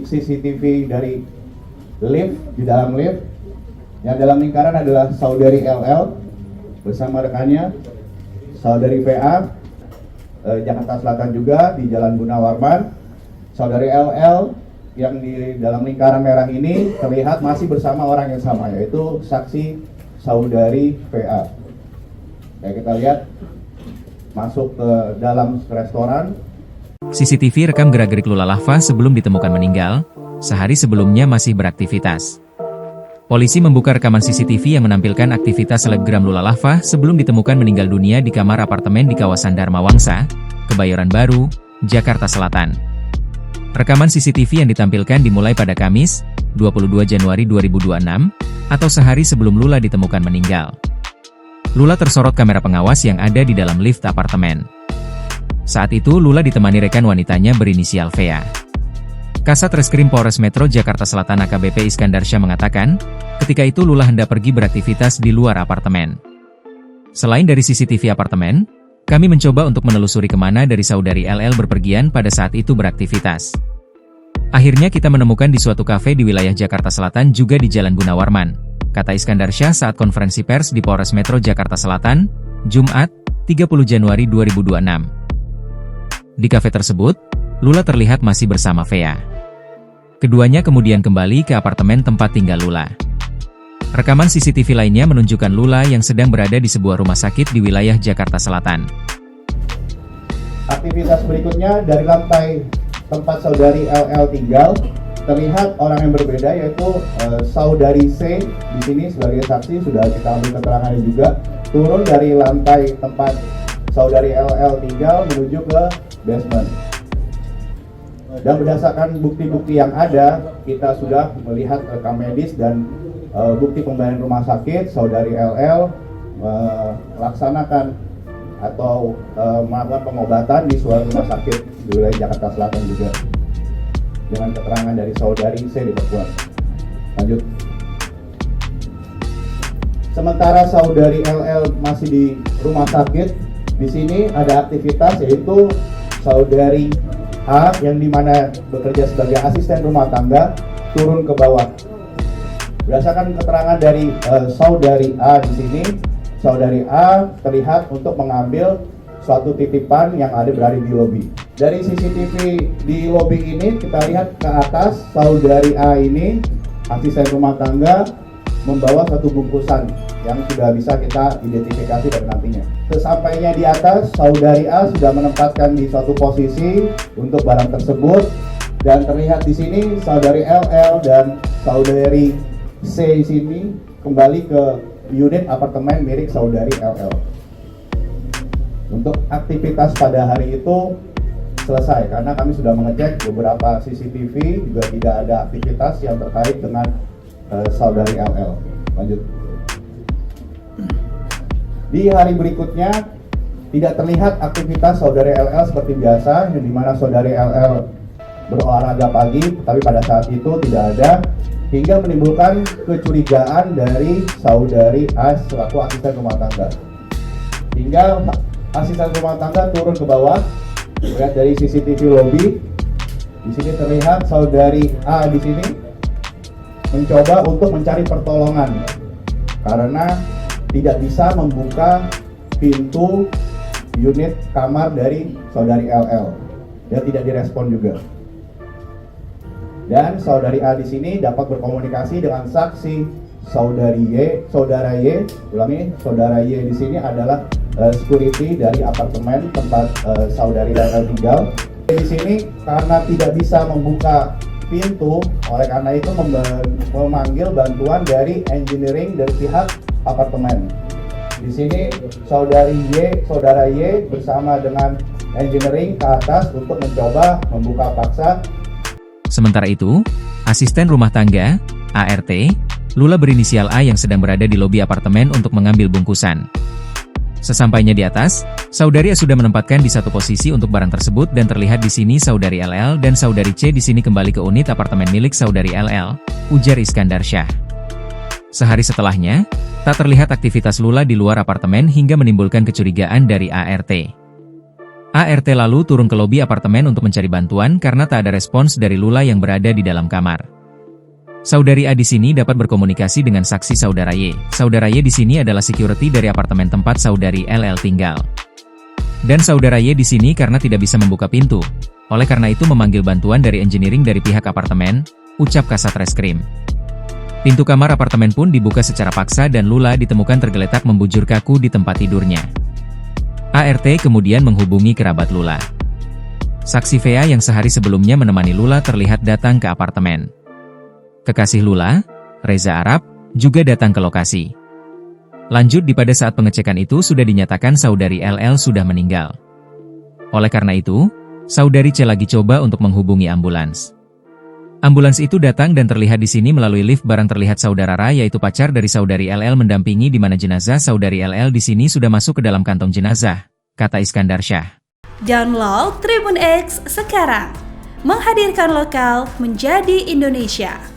CCTV dari lift, di dalam lift. Yang dalam lingkaran adalah saudari LL bersama rekannya, saudari VA, Jakarta Selatan juga di Jalan Gunawarman. Saudari LL yang di dalam lingkaran merah ini terlihat masih bersama orang yang sama, yaitu saksi saudari VA. Kayak kita lihat masuk ke dalam restoran. CCTV rekam gerak-gerik Lula Lava sebelum ditemukan meninggal, sehari sebelumnya masih beraktivitas. Polisi membuka rekaman CCTV yang menampilkan aktivitas selebgram Lula Lava sebelum ditemukan meninggal dunia di kamar apartemen di kawasan Dharma Wangsa, Kebayoran Baru, Jakarta Selatan. Rekaman CCTV yang ditampilkan dimulai pada Kamis, 22 Januari 2026, atau sehari sebelum Lula ditemukan meninggal. Lula tersorot kamera pengawas yang ada di dalam lift apartemen. Saat itu Lula ditemani rekan wanitanya berinisial VA. Kasat Reskrim Polres Metro Jakarta Selatan AKBP Iskandar Syah mengatakan, ketika itu Lula hendak pergi beraktivitas di luar apartemen. Selain dari CCTV apartemen, kami mencoba untuk menelusuri kemana dari saudari LL berpergian pada saat itu beraktivitas. Akhirnya kita menemukan di suatu kafe di wilayah Jakarta Selatan juga di Jalan Gunawarman, kata Iskandar Syah saat konferensi pers di Polres Metro Jakarta Selatan, Jumat, 30 Januari 2026. Di kafe tersebut, Lula terlihat masih bersama VA. Keduanya kemudian kembali ke apartemen tempat tinggal Lula. Rekaman CCTV lainnya menunjukkan Lula yang sedang berada di sebuah rumah sakit di wilayah Jakarta Selatan. Aktivitas berikutnya dari lantai tempat saudari LL tinggal, terlihat orang yang berbeda, yaitu saudari C di sini sebagai saksi, sudah kita ambil keterangannya juga, turun dari lantai tempat saudari LL tinggal menuju ke basement. Dan berdasarkan bukti-bukti yang ada, kita sudah melihat rekam medis dan bukti pembelian rumah sakit. Saudari LL melaksanakan atau melakukan pengobatan di suatu rumah sakit di wilayah Jakarta Selatan juga, dengan keterangan dari saudari C diperkuat. Lanjut. Sementara saudari LL masih di rumah sakit, di sini ada aktivitas, yaitu saudari A yang dimana bekerja sebagai asisten rumah tangga turun ke bawah. Berdasarkan keterangan dari saudari A di sini, saudari A terlihat untuk mengambil suatu titipan yang berada di lobi. Dari CCTV di lobi ini kita lihat ke atas, saudari A ini asisten rumah tangga membawa satu bungkusan yang sudah bisa kita identifikasi pada nantinya. Sesampainya di atas, saudari A sudah menempatkan di suatu posisi untuk barang tersebut, dan terlihat di sini saudari LL dan saudari C di sini kembali ke unit apartemen milik saudari LL. Untuk aktivitas pada hari itu selesai karena kami sudah mengecek beberapa CCTV, juga tidak ada aktivitas yang terkait dengan saudari LL. Lanjut. Di hari berikutnya tidak terlihat aktivitas saudari LL seperti biasa, yang dimana saudari LL berolahraga pagi, tapi pada saat itu tidak ada, hingga menimbulkan kecurigaan dari saudari A selaku asisten rumah tangga. Hingga asisten rumah tangga turun ke bawah, lihat dari CCTV lobby. Di sini terlihat saudari A di sini mencoba untuk mencari pertolongan karena tidak bisa membuka pintu unit kamar dari saudari LL. Dia tidak direspon juga. Dan saudari A di sini dapat berkomunikasi dengan saksi saudari Y, saudara Y. Ulangi, saudara Y di sini adalah security dari apartemen tempat saudari LL tinggal. Di sini karena tidak bisa membuka pintu, oleh karena itu memanggil bantuan dari engineering dari pihak apartemen. Di sini saudara Y bersama dengan engineering ke atas untuk mencoba membuka paksa. Sementara itu, asisten rumah tangga, ART, Lula berinisial A yang sedang berada di lobi apartemen untuk mengambil bungkusan. Sesampainya di atas, saudari A sudah menempatkan di satu posisi untuk barang tersebut dan terlihat di sini saudari LL dan saudari C di sini kembali ke unit apartemen milik saudari LL, ujar Iskandar Syah. Sehari setelahnya, tak terlihat aktivitas Lula di luar apartemen hingga menimbulkan kecurigaan dari ART. ART lalu turun ke lobi apartemen untuk mencari bantuan karena tak ada respons dari Lula yang berada di dalam kamar. Saudari A di sini dapat berkomunikasi dengan saksi saudara Y. Saudara Y di sini adalah security dari apartemen tempat saudari LL tinggal. Dan saudara Y di sini karena tidak bisa membuka pintu. Oleh karena itu memanggil bantuan dari engineering dari pihak apartemen, ucap Kasat Reskrim. Pintu kamar apartemen pun dibuka secara paksa dan Lula ditemukan tergeletak membujur kaku di tempat tidurnya. ART kemudian menghubungi kerabat Lula. Saksi VA yang sehari sebelumnya menemani Lula terlihat datang ke apartemen. Kekasih Lula, Reza Arab, juga datang ke lokasi. Lanjut pada saat pengecekan itu sudah dinyatakan saudari LL sudah meninggal. Oleh karena itu, saudari C lagi coba untuk menghubungi ambulans. Ambulans itu datang dan terlihat di sini melalui lift barang terlihat saudara Ra yaitu pacar dari saudari LL mendampingi di mana jenazah saudari LL di sini sudah masuk ke dalam kantong jenazah, kata Iskandar Syah. Download Tribun X sekarang, menghadirkan lokal menjadi Indonesia.